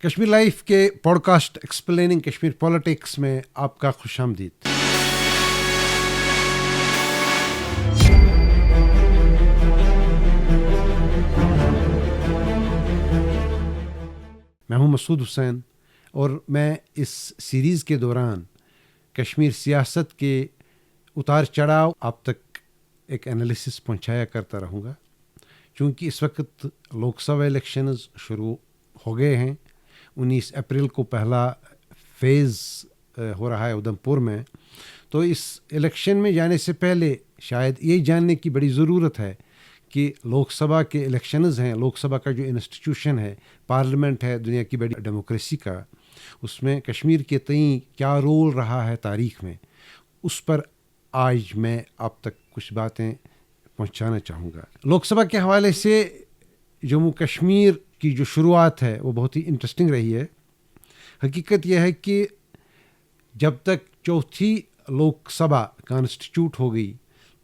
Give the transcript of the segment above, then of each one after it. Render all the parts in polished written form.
Kashmir life کے podcast explaining Kashmir politics میں آپ کا خوش آمدید۔ میں ہوں مسعود حسین اور میں اس سیریز کے دوران کشمیر سیاست کے اتار چڑھاؤ آپ تک ایک انالیسس پہنچایا کرتا رہوں گا، چونکہ اس وقت لوک سبھا الیکشنز شروع ہو گئے ہیں۔ 19 اپریل کو پہلا فیز ہو رہا ہے ادھم پور میں، تو اس الیکشن میں جانے سے پہلے شاید یہ جاننے کی بڑی ضرورت ہے کہ لوک سبھا کے الیکشنز ہیں، لوک سبھا کا جو انسٹیٹیوشن ہے، پارلیمنٹ ہے دنیا کی بڑی ڈیموکریسی کا، اس میں کشمیر کے تئیں کیا رول رہا ہے تاریخ میں، اس پر آج میں آپ تک کچھ باتیں پہنچانا چاہوں گا۔ لوک سبھا کے حوالے سے جموں کشمیر کی جو شروعات ہے وہ بہت ہی انٹرسٹنگ رہی ہے۔ حقیقت یہ ہے کہ جب تک چوتھی لوک سبھا کانسٹیٹیوٹ ہو گئی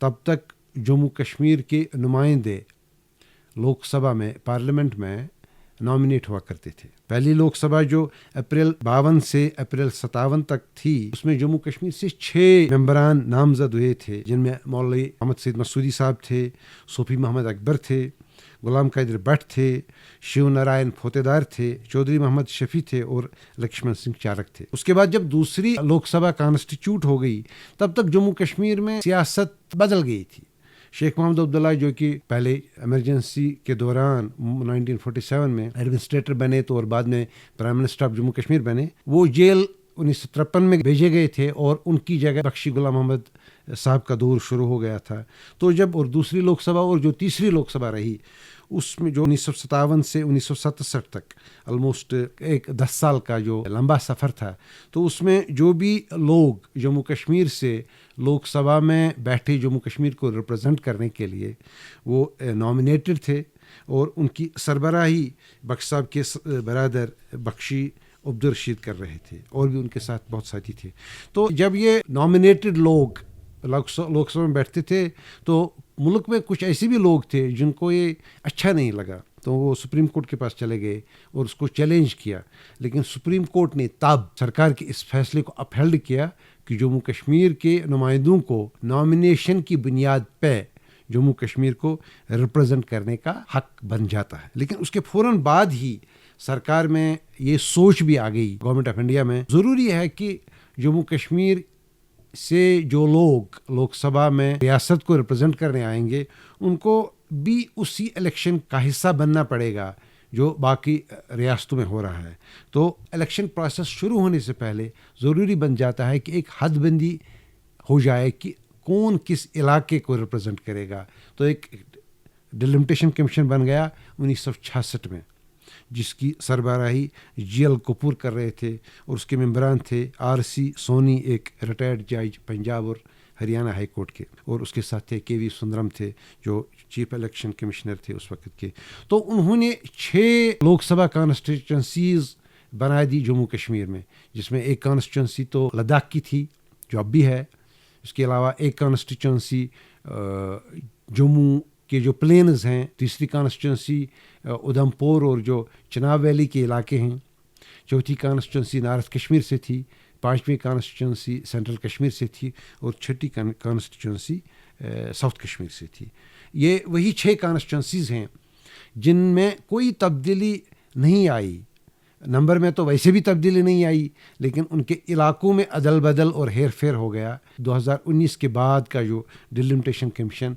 تب تک جموں کشمیر کے نمائندے لوک سبھا میں، پارلیمنٹ میں نامنیٹ ہوا کرتے تھے۔ پہلی لوک سبھا جو اپریل 52 سے اپریل 57 تک تھی، اس میں جموں کشمیر سے 6 ممبران نامزد ہوئے تھے، جن میں مولوی محمد سید مسعودی صاحب تھے، صوفی محمد اکبر تھے، غلام قادر بٹ تھے، شیو نارائن پھوتےدار تھے، چودھری محمد شفیع تھے اور لکشمن سنگھ چارک تھے۔ اس کے بعد جب دوسری لوک سبھا کانسٹیٹیوٹ ہو گئی تب تک جموں کشمیر میں سیاست بدل گئی تھی۔ شیخ محمد عبداللہ جو کہ پہلے ایمرجنسی کے دوران 1947 میں ایڈمنسٹریٹر بنے تو اور بعد میں prime minister of Jammu Kashmir بنے، وہ جیل 1953 میں بھیجے گئے تھے اور ان کی جگہ بخشی غلام محمد صاحب کا دور شروع ہو گیا تھا۔ تو جب اور دوسری لوک سبھا اور جو تیسری لوک سبھا رہی، اس میں جو 1957 سے 1967 تک آلموسٹ ایک 10 سال کا جو لمبا سفر تھا، تو اس میں جو بھی لوگ جموں کشمیر سے لوک سبھا میں بیٹھے جموں کشمیر کو ریپرزینٹ کرنے کے لیے، وہ نامنیٹڈ تھے اور ان کی سربراہی بخش صاحب کے برادر بخشی عبدالرشید کر رہے تھے، اور بھی ان کے ساتھ بہت ساتھی تھے۔ تو جب یہ نامنیٹڈ لوگ لوک سبھا میں بیٹھتے تھے تو ملک میں کچھ ایسے بھی لوگ تھے جن کو یہ اچھا نہیں لگا، تو وہ سپریم کورٹ کے پاس چلے گئے اور اس کو چیلنج کیا، لیکن سپریم کورٹ نے تب سرکار کے اس فیصلے کو اپہیلڈ کیا کہ جموں کشمیر کے نمائندوں کو نامینیشن کی بنیاد پہ جموں کشمیر کو ریپرزینٹ کرنے کا حق بن جاتا ہے۔ لیکن اس کے فوراً بعد ہی سرکار میں یہ سوچ بھی آ گئی، گورنمنٹ آف انڈیا میں، ضروری ہے کہ جموں کشمیر سے جو لوگ لوک سبھا میں ریاست کو ریپرزینٹ کرنے آئیں گے، ان کو بھی اسی الیکشن کا حصہ بننا پڑے گا جو باقی ریاستوں میں ہو رہا ہے۔ تو الیکشن پروسیس شروع ہونے سے پہلے ضروری بن جاتا ہے کہ ایک حد بندی ہو جائے کہ کون کس علاقے کو ریپرزینٹ کرے گا۔ تو ایک ڈیلیمیٹیشن کمیشن بن گیا 1966 میں، جس کی سربراہی جی ایل کپور کر رہے تھے، اور اس کے ممبران تھے آر سی سونی، ایک ریٹائرڈ جج پنجاب اور ہریانہ ہائی کورٹ کے، اور اس کے ساتھ تھے کے وی سندرم تھے جو چیف الیکشن کمشنر تھے اس وقت کے۔ تو انہوں نے 6 لوک سبھا کانسٹیٹوئنسیز بنا دی جموں کشمیر میں، جس میں ایک کانسٹیٹوئنسی تو لداخ کی تھی جو اب بھی ہے، اس کے علاوہ ایک کانسٹیٹوئنسی جموں کے جو پلینز ہیں، تیسری کانسٹیٹوئنسی ادھم پور اور جو چناب ویلی کے علاقے ہیں، چوتھی کانسٹیٹوئنسی نارتھ کشمیر سے تھی، پانچویں کانسٹیٹوئنسی سینٹرل کشمیر سے تھی، اور چھٹی کانسٹیٹوئنسی ساؤتھ کشمیر سے تھی۔ یہ وہی 6 کانسٹیٹوئنسیز ہیں جن میں کوئی تبدیلی نہیں آئی، نمبر میں تو ویسے بھی تبدیلی نہیں آئی، لیکن ان کے علاقوں میں عدل بدل اور ہیر پھیر ہو گیا 2019 کے بعد کا جو ڈیلیمیٹیشن کمیشن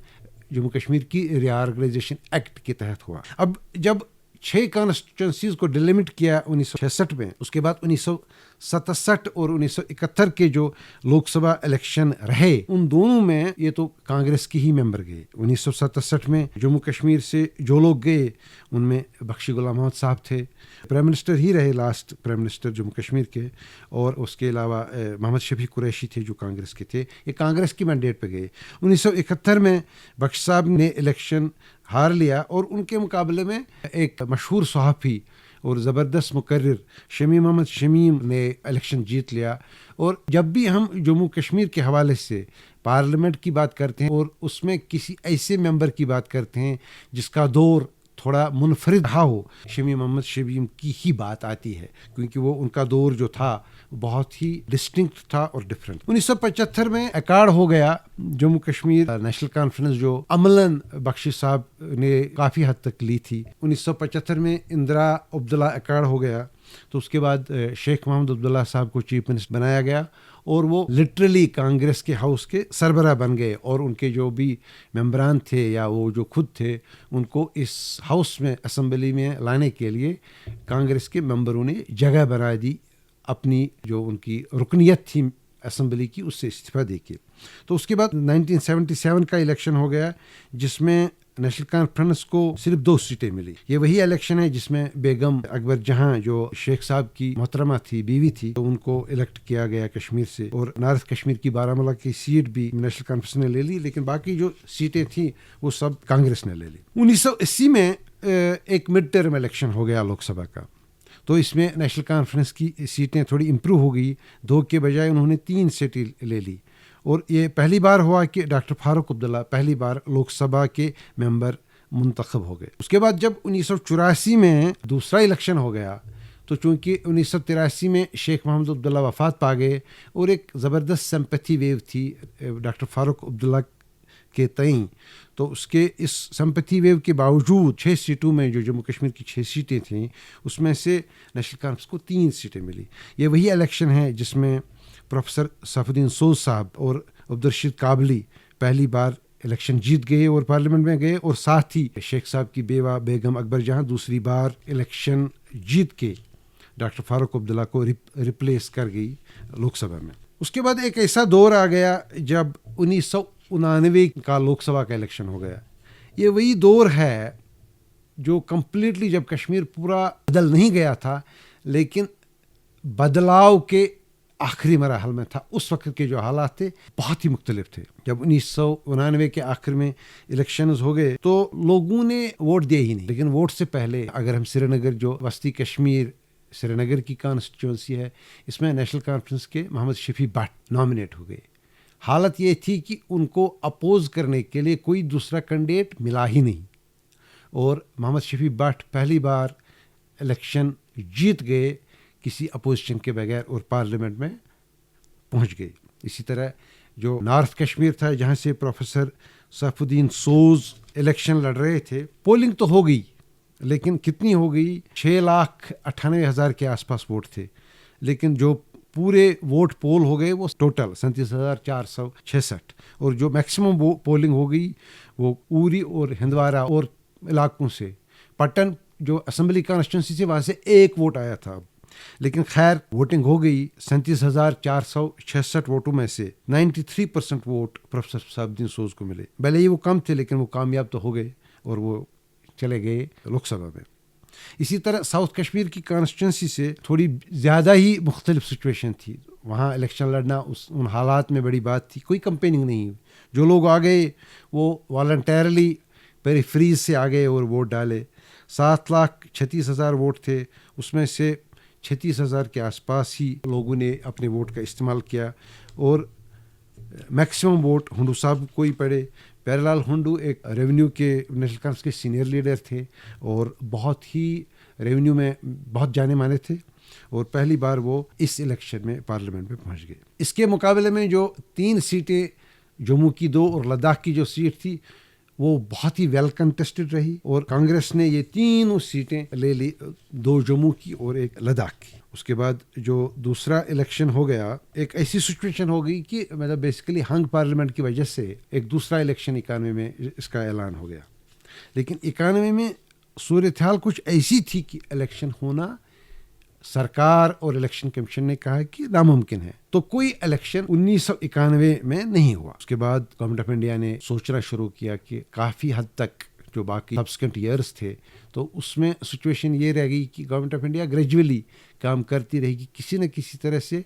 جموں کشمیر کی ری آرگنائزیشن ایکٹ کے تحت ہوا۔ اب جب 6 کانسٹیٹوئنسیز کو ڈیلیمٹ کیا 1966 میں، اس کے بعد 1967 اور 1971 کے جو لوک سبھا الیکشن رہے، ان دونوں میں یہ تو کانگریس کی ہی ممبر گئے۔ 1967 میں جموں کشمیر سے جو لوگ گئے ان میں بخشی غلام محمد صاحب تھے، پرائم منسٹر ہی رہے، last prime minister Jammu Kashmir کے، اور اس کے علاوہ محمد شفیع قریشی تھے جو کانگریس کے تھے، یہ کانگریس کی مینڈیٹ پہ گئے۔ 1971 میں بخش صاحب نے الیکشن ہار لیا، اور ان کے مقابلے میں ایک مشہور صحافی اور زبردست مقرر شمیم احمد شمیم نے الیکشن جیت لیا۔ اور جب بھی ہم جموں کشمیر کے حوالے سے پارلیمنٹ کی بات کرتے ہیں اور اس میں کسی ایسے ممبر کی بات کرتے ہیں جس کا دور تھوڑا منفرد رہا ہو شمی محمد شبیم کی ہی بات آتی ہے، کیونکہ وہ ان کا دور جو تھا بہت ہی ڈسٹنکٹ تھا اور ڈفرینٹ۔ 1975 میں ایکارڈ ہو گیا جموں کشمیر نیشنل کانفرنس، جو عملاً بخشی صاحب نے کافی حد تک لی تھی۔ 1975 میں اندرا عبداللہ ایکارڈ ہو گیا، تو اس کے بعد شیخ محمد عبداللہ صاحب کو چیف منسٹر بنایا گیا، اور وہ لٹرلی کانگریس کے ہاؤس کے سربراہ بن گئے، اور ان کے جو بھی ممبران تھے یا وہ جو خود تھے ان کو اس ہاؤس میں اسمبلی میں لانے کے لیے کانگریس کے ممبروں نے جگہ بنا دی، اپنی جو ان کی رکنیت تھی اسمبلی کی اس سے استعفیٰ دے کے۔ تو اس کے بعد 1977 کا الیکشن ہو گیا، جس میں نیشنل کانفرنس کو صرف 2 سیٹیں ملی۔ یہ وہی الیکشن ہے جس میں بیگم اکبر جہاں جو شیخ صاحب کی محترمہ تھی، بیوی تھی، تو ان کو الیکٹ کیا گیا کشمیر سے، اور نارتھ کشمیر کی بارہمولہ کی سیٹ بھی نیشنل کانفرنس نے لے لی، لیکن باقی جو سیٹیں تھیں وہ سب کانگریس نے لے لی۔ 1980 میں ایک مڈ ٹرم الیکشن ہو گیا لوک سبھا کا، تو اس میں نیشنل کانفرنس کی سیٹیں تھوڑی امپروو ہو گئی، 2 کے بجائے انہوں نے 3 سیٹیں لے لی، اور یہ پہلی بار ہوا کہ ڈاکٹر فاروق عبداللہ پہلی بار لوک سبھا کے ممبر منتخب ہو گئے۔ اس کے بعد جب 1984 میں دوسرا الیکشن ہو گیا، تو چونکہ 1983 میں شیخ محمد عبداللہ وفات پا گئے، اور ایک زبردست سمپتھی ویو تھی ڈاکٹر فاروق عبداللہ کے تئیں، تو اس کے اس سمپتھی ویو کے باوجود 6 سیٹوں میں جو جموں کشمیر کی 6 سیٹیں تھیں اس میں سے نیشنل کانفرنس کو 3 سیٹیں ملی۔ یہ وہی الیکشن ہے جس میں پروفیسر سیف الدین سوز صاحب اور عبدالرشید کابلی پہلی بار الیکشن جیت گئے اور پارلیمنٹ میں گئے، اور ساتھ ہی شیخ صاحب کی بیوہ بیگم اکبر جہاں دوسری بار الیکشن جیت کے ڈاکٹر فاروق عبداللہ کو ریپلیس کر گئی لوک سبھا میں۔ اس کے بعد ایک ایسا دور آ گیا جب 1989 کا لوک سبھا کا الیکشن ہو گیا۔ یہ وہی دور ہے جو کمپلیٹلی جب کشمیر پورا بدل نہیں گیا تھا، لیکن بدلاؤ کے آخری مراحل میں تھا۔ اس وقت کے جو حالات تھے بہت ہی مختلف تھے۔ جب 1989 کے آخر میں الیکشنز ہو گئے تو لوگوں نے ووٹ دیا ہی نہیں، لیکن ووٹ سے پہلے اگر ہم سری نگر، جو وسطی کشمیر سری نگر کی کانسٹیچوئنسی ہے، اس میں نیشنل کانفرنس کے محمد شفیع بٹ نامنیٹ ہو گئے۔ حالت یہ تھی کہ ان کو اپوز کرنے کے لیے کوئی دوسرا کینڈیڈیٹ ملا ہی نہیں، اور محمد شفیع بٹ پہلی بار الیکشن جیت گئے کسی اپوزیشن کے بغیر، اور پارلیمنٹ میں پہنچ گئی۔ اسی طرح جو نارتھ کشمیر تھا جہاں سے پروفیسر سیف الدین سوز الیکشن لڑ رہے تھے، پولنگ تو ہو گئی، لیکن کتنی ہو گئی؟ 6,98,000 کے آس پاس ووٹ تھے، لیکن جو پورے ووٹ پول ہو گئے وہ ٹوٹل 37,466، اور جو میکسیمم پولنگ ہو گئی وہ اوری اور ہندوارہ اور علاقوں سے، پٹن جو اسمبلی کانسٹیچوئنسی سے وہاں سے 1 ووٹ آیا تھا، لیکن خیر ووٹنگ ہو گئی۔ 37,466 ووٹوں میں سے 93% ووٹ پروفیسر سیف الدین سوز کو ملے، بھلے ہی وہ کم تھے لیکن وہ کامیاب تو ہو گئے، اور وہ چلے گئے لوک سبھا میں۔ اسی طرح ساؤتھ کشمیر کی کانسٹیچوئنسی سے تھوڑی زیادہ ہی مختلف سچویشن تھی، وہاں الیکشن لڑنا ان حالات میں بڑی بات تھی، کوئی کمپیننگ نہیں، جو لوگ آ گئے وہ والنٹیرلی پیریفریز سے آ گئے اور ووٹ ڈالے۔ 7,36,000 ووٹ تھے، اس میں سے 36,000 کے آس پاس ہی لوگوں نے اپنے ووٹ کا استعمال کیا، اور میکسیمم ووٹ ہنڈو صاحب کو ہی پڑے۔ پیارے لال ہنڈو ایک ریونیو کے نیشنل کانفرنس کے سینئر لیڈر تھے، اور بہت ہی ریونیو میں بہت جانے مانے تھے، اور پہلی بار وہ اس الیکشن میں پارلیمنٹ میں پہنچ گئے۔ اس کے مقابلے میں جو 3 سیٹیں جموں کی 2 اور لداخ کی جو سیٹ تھی وہ بہت ہی ویل کنٹیسٹڈ رہی، اور کانگریس نے یہ 3 سیٹیں لے لی، 2 جموں کی اور 1 لداخ کی۔ اس کے بعد جو دوسرا الیکشن ہو گیا، ایک ایسی سچویشن ہو گئی کہ مطلب بیسیکلی ہنگ پارلیمنٹ کی وجہ سے ایک دوسرا الیکشن 91 میں اس کا اعلان ہو گیا، لیکن 91 میں صورتحال کچھ ایسی تھی کہ الیکشن ہونا سرکار اور الیکشن کمیشن نے کہا کہ ناممکن ہے، تو کوئی الیکشن 1991 میں نہیں ہوا۔ اس کے بعد گورنمنٹ آف انڈیا نے سوچنا شروع کیا کہ کافی حد تک جو باقی سبسیکوینٹ ایئرس تھے، تو اس میں سچویشن یہ رہ گئی کہ گورنمنٹ آف انڈیا گریجولی کام کرتی رہے گی، کسی نہ کسی طرح سے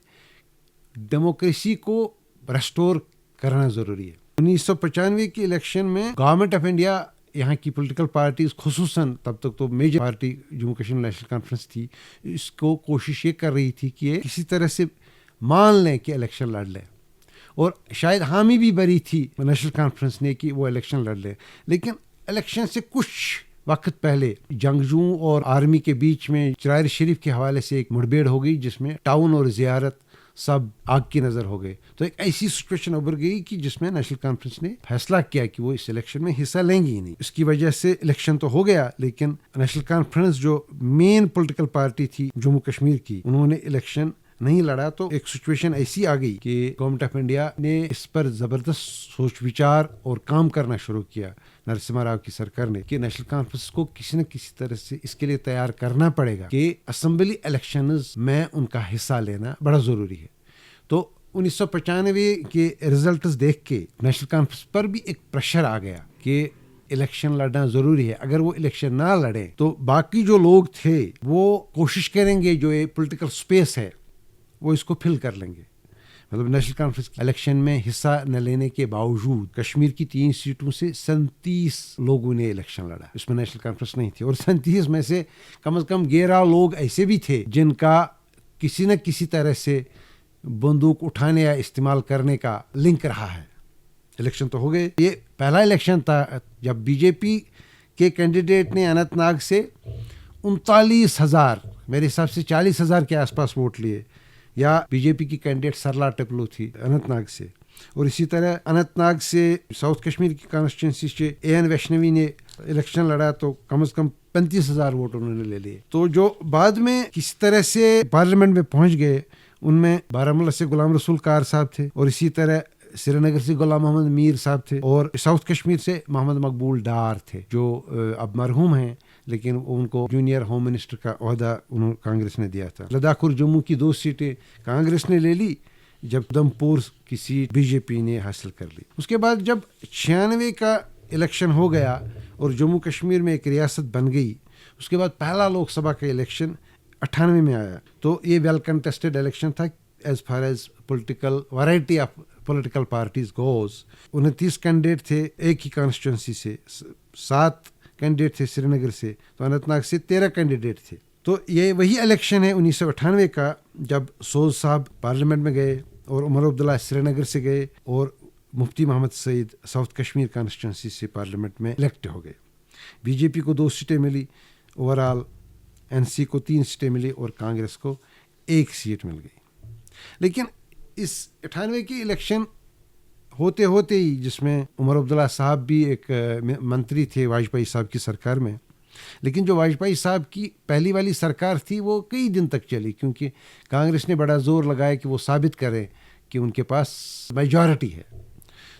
ڈیموکریسی کو ریسٹور کرنا ضروری ہے۔ 1995 کے الیکشن میں گورنمنٹ آف انڈیا، یہاں کی پولیٹیکل پارٹیز خصوصاً تب تک تو major party Jammu Kashmir National Conference تھی، اس کو کوشش یہ کر رہی تھی کہ کسی طرح سے مان لیں کہ الیکشن لڑ لیں، اور شاید حامی بھی بری تھی نیشنل کانفرنس نے کہ وہ الیکشن لڑ لیں، لیکن الیکشن سے کچھ وقت پہلے جنگجوؤں اور آرمی کے بیچ میں چرائر شریف کے حوالے سے ایک مڑبیڑ ہو گئی جس میں ٹاؤن اور زیارت سب آگ کی نظر ہو گئے. تو ایک ایسی سچویشن ابھر گئی کہ جس میں نیشنل کانفرنس نے فیصلہ کیا کہ وہ اس الیکشن میں حصہ لیں گی ہی نہیں. اس کی وجہ سے الیکشن تو ہو گیا لیکن نیشنل کانفرنس جو مین پولیٹیکل پارٹی تھی جموں کشمیر کی, انہوں نے الیکشن نہیں لڑا. تو ایک سچویشن ایسی آ گئی کہ گورنمنٹ آف انڈیا نے اس پر زبردست سوچ وچار اور کام کرنا شروع کیا نرسمہا راؤ کی سرکار نے کہ نیشنل کانفرنس کو کسی نہ کسی طرح سے اس کے لیے تیار کرنا پڑے گا کہ اسمبلی الیکشنز میں ان کا حصہ لینا بڑا ضروری ہے. تو 1995 کے رزلٹس دیکھ کے نیشنل کانفرنس پر بھی ایک پریشر آ گیا کہ الیکشن لڑنا ضروری ہے. اگر وہ الیکشن نہ لڑے تو باقی جو لوگ تھے وہ کوشش کریں گے جو یہ پولیٹیکل سپیس ہے وہ اس کو فل کر لیں گے. مطلب نیشنل کانفرنس الیکشن میں حصہ نہ لینے کے باوجود کشمیر کی 3 سیٹوں سے 37 لوگوں نے الیکشن لڑا. اس میں نیشنل کانفرنس نہیں تھی اور 37 میں سے کم از کم 11 لوگ ایسے بھی تھے جن کا کسی نہ کسی طرح سے بندوق اٹھانے یا استعمال کرنے کا لنک رہا ہے. الیکشن تو ہو گئے. یہ پہلا الیکشن تھا جب بی جے پی کے کینڈیڈیٹ نے اننت ناگ سے 39,000 میرے حساب سے 40,000 کے آس پاس ووٹ لیے, یا بی جے پی کی کینڈیڈیٹ سرلا ٹپلو تھی اننت ناگ سے. اور اسی طرح اننت ناگ سے ساؤتھ کشمیر کی کانسٹیچوئنسی سے اے این ویشنوی نے الیکشن لڑا تو کم از کم 35,000 ووٹ انہوں نے لے لیے. تو جو بعد میں کسی طرح سے پارلیمنٹ میں پہنچ گئے ان میں بارہمولہ سے غلام رسول کار صاحب تھے, اور اسی طرح سری نگر سے غلام محمد میر صاحب تھے, اور ساؤتھ کشمیر سے محمد مقبول ڈار تھے جو اب مرحوم ہیں لیکن ان کو جونیئر ہوم منسٹر کا عہدہ کانگریس نے دیا تھا. لداخ اور جموں کی 2 سیٹیں کانگریس نے لے لی جب ادھمپور کی سیٹ بی جے پی نے حاصل کر لی. اس کے بعد جب 96 کا الیکشن ہو گیا اور جموں کشمیر میں ایک ریاست بن گئی, اس کے بعد پہلا لوک سبھا کا الیکشن 98 میں آیا. تو یہ ویل کنٹیسٹڈ الیکشن تھا as far as political variety of political parties goes. 29 candidate تھے ایک ہی کانسٹیچوئنسی سے, 7 کینڈیڈیٹ تھے سری نگر سے, تو اننت ناگ سے 13 کینڈیڈیٹ تھے. تو یہ وہی الیکشن ہے 1998 کا جب سوز صاحب پارلیمنٹ میں گئے اور عمر عبداللہ سری نگر سے گئے اور مفتی محمد سعید ساؤتھ کشمیر کانسٹیچوئنسی سے پارلیمنٹ میں الیکٹ ہو گئے. بی جے پی کو 2 سیٹیں ملی, اوور آل این سی کو 3 سیٹیں ملی اور کانگریس کو 1 سیٹ مل گئی. لیکن اس 98 کی الیکشن ہوتے ہوتے ہی, جس میں عمر عبداللہ صاحب بھی ایک منتری تھے واجپئی صاحب کی سرکار میں, لیکن جو واجپئی صاحب کی پہلی والی سرکار تھی وہ کئی دن تک چلی کیونکہ کانگریس نے بڑا زور لگایا کہ وہ ثابت کرے کہ ان کے پاس میجارٹی ہے.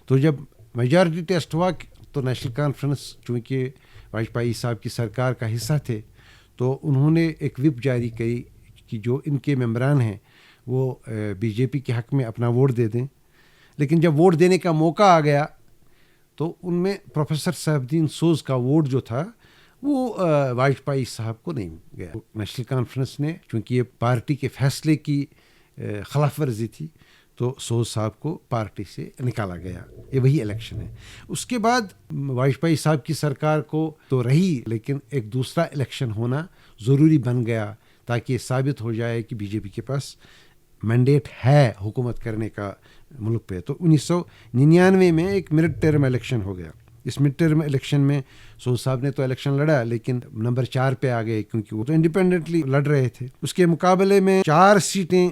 تو جب میجارٹی ٹیسٹ ہوا تو نیشنل کانفرنس چونکہ واجپئی صاحب کی سرکار کا حصہ تھے تو انہوں نے ایک وپ جاری کی کہ جو ان کے ممبران ہیں وہ بی جے پی کے حق میں اپنا ووٹ دے دیں. لیکن جب ووٹ دینے کا موقع آ گیا تو ان میں پروفیسر صاحب الدین سوز کا ووٹ جو تھا وہ واجپئی صاحب کو نہیں گیا. نیشنل کانفرنس نے چونکہ یہ پارٹی کے فیصلے کی خلاف ورزی تھی تو سوز صاحب کو پارٹی سے نکالا گیا. یہ وہی الیکشن ہے. اس کے بعد واجپئی صاحب کی سرکار کو تو رہی لیکن ایک دوسرا الیکشن ہونا ضروری بن گیا تاکہ یہ ثابت ہو جائے کہ بی جے پی کے پاس مینڈیٹ ہے حکومت کرنے کا ملک پہ. تو 1999 میں ایک مڈ ٹرم الیکشن ہو گیا. اس مڈ ٹرم الیکشن میں سوز صاحب نے تو الیکشن لڑا لیکن نمبر 4 پہ آ گئے کیونکہ وہ تو انڈیپینڈنٹلی لڑ رہے تھے. اس کے مقابلے میں 4 سیٹیں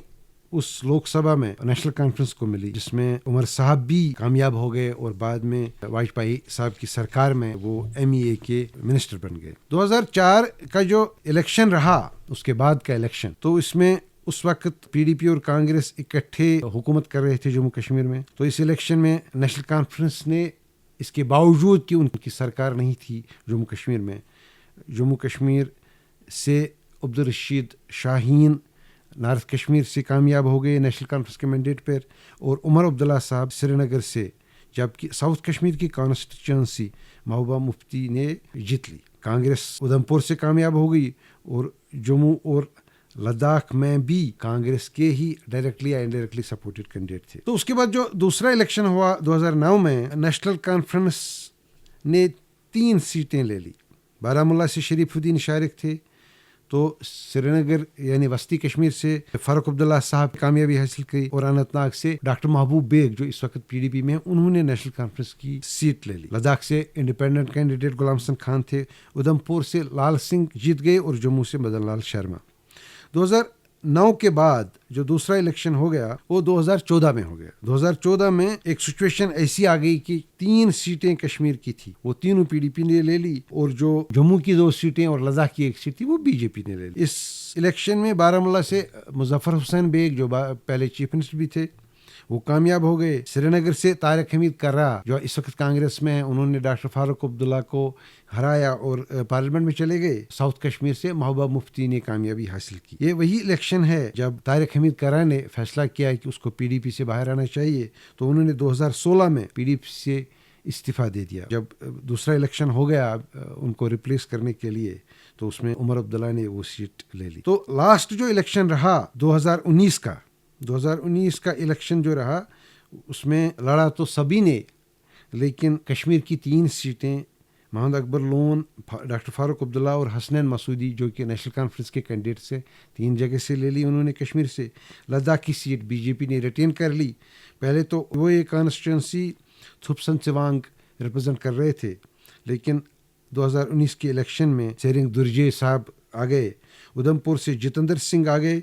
اس لوک سبھا میں نیشنل کانفرنس کو ملی جس میں عمر صاحب بھی کامیاب ہو گئے اور بعد میں واجپئی صاحب کی سرکار میں وہ ایم ای اے کے منسٹر بن گئے. 2004 کا جو الیکشن رہا اس کے بعد کا الیکشن, تو اس میں اس وقت پی ڈی پی اور کانگریس اکٹھے حکومت کر رہے تھے جموں کشمیر میں. تو اس الیکشن میں نیشنل کانفرنس نے اس کے باوجود کہ ان کی سرکار نہیں تھی جموں کشمیر میں, جموں کشمیر سے عبدالرشید شاہین نارتھ کشمیر سے کامیاب ہو گئے نیشنل کانفرنس کے مینڈیٹ پر, اور عمر عبداللہ صاحب سری نگر سے, جبکہ ساؤتھ کشمیر کی کانسٹیچوئنسی محبوبہ مفتی نے جیت لی. کانگریس ادھمپور سے کامیاب ہو گئی اور جموں اور لداخ میں بھی کانگریس کے ہی ڈائریکٹلی یا انڈائریکٹلی سپورٹڈ کینڈیڈیٹ تھے. تو اس کے بعد جو دوسرا الیکشن ہوا 2009 میں, نیشنل کانفرنس نے 3 سیٹیں لے لی. بارہمولہ سے شریف الدین شارق تھے, تو سری نگر یعنی وسطی کشمیر سے فاروق عبداللہ صاحب کامیابی حاصل کی اور اننت ناگ سے ڈاکٹر محبوب بیگ جو اس وقت پی ڈی پی میں ہیں انہوں نے نیشنل کانفرنس کی سیٹ لے لی. لداخ سے انڈیپینڈنٹ کینڈیڈیٹ غلام حسن خان تھے. ادھم پور سے لال سنگھ جیت گئے اور جموں سے مدن لال شرما. 2009 کے بعد جو دوسرا الیکشن ہو گیا وہ 2014 میں ہو گیا. 2014 میں ایک سچویشن ایسی آ گئی کہ 3 سیٹیں کشمیر کی تھی, وہ تینوں پی ڈی پی نے لے لی, اور جو جموں کی 2 سیٹیں اور لداخ کی 1 سیٹ تھی وہ بی جے پی نے لے لی. اس الیکشن میں بارہمولہ سے مظفر حسین بیگ جو پہلے چیف منسٹر بھی تھے وہ کامیاب ہو گئے. سری نگر سے طارق حمید کرا جو اس وقت کانگریس میں ہیں انہوں نے ڈاکٹر فاروق عبداللہ کو ہرایا اور پارلیمنٹ میں چلے گئے. ساؤتھ کشمیر سے محبوبہ مفتی نے کامیابی حاصل کی. یہ وہی الیکشن ہے جب طارق حمید کرا نے فیصلہ کیا کہ اس کو پی ڈی پی سے باہر آنا چاہیے, تو انہوں نے 2016 میں پی ڈی پی سے استعفیٰ دے دیا. جب دوسرا الیکشن ہو گیا ان کو ریپلیس کرنے کے لیے تو اس میں عمر عبداللہ نے وہ سیٹ لے لی. تو لاسٹ جو الیکشن رہا 2019 کا الیکشن جو رہا اس میں لڑا تو سبھی نے, لیکن کشمیر کی 3 سیٹیں محمد اکبر لون, ڈاکٹر فاروق عبداللہ اور حسنین مسعودی جو کہ نیشنل کانفرنس کے کینڈیڈیٹ سے 3 جگہ سے لے لی انہوں نے کشمیر سے. لداخ کی سیٹ بی جے پی نے ریٹین کر لی. پہلے تو وہ یہ کانسٹیچوئنسی تھپسن چوانگ ریپرزینٹ کر رہے تھے, لیکن 2019 کے الیکشن میں سیرنگ درجے صاحب آ گئے, ادھم پور سے جتندر سنگھ آ گئے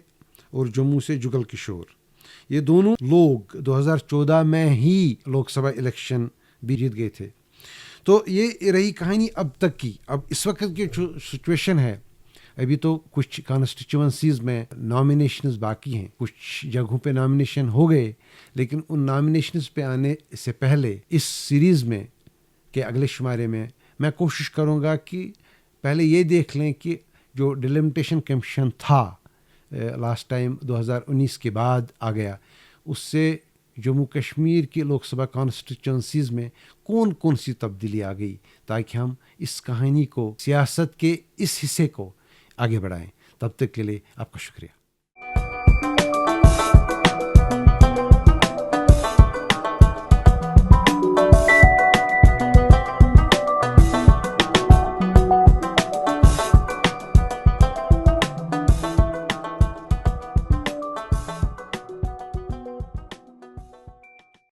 اور جموں سے جگل کشور. یہ دونوں لوگ 2014 میں ہی لوک سبھا الیکشن بھی جیت گئے تھے. تو یہ رہی کہانی اب تک کی. اب اس وقت کی جو سچویشن ہے, ابھی تو کچھ کانسٹیچوئنسیز میں نامینیشنز باقی ہیں, کچھ جگہوں پہ نامینیشن ہو گئے, لیکن ان نامینیشنز پہ آنے سے پہلے اس سیریز میں کے اگلے شمارے میں کوشش کروں گا کہ پہلے یہ دیکھ لیں کہ جو ڈیلیمیٹیشن کمیشن تھا لاسٹ ٹائم 2019 کے بعد آ گیا, اس سے جموں کشمیر کے لوک سبھا کانسٹیچوئنسیز میں کون کون سی تبدیلی آ گئی, تاکہ ہم اس کہانی کو, سیاست کے اس حصے کو آگے بڑھائیں. تب تک کے لیے آپ کا شکریہ.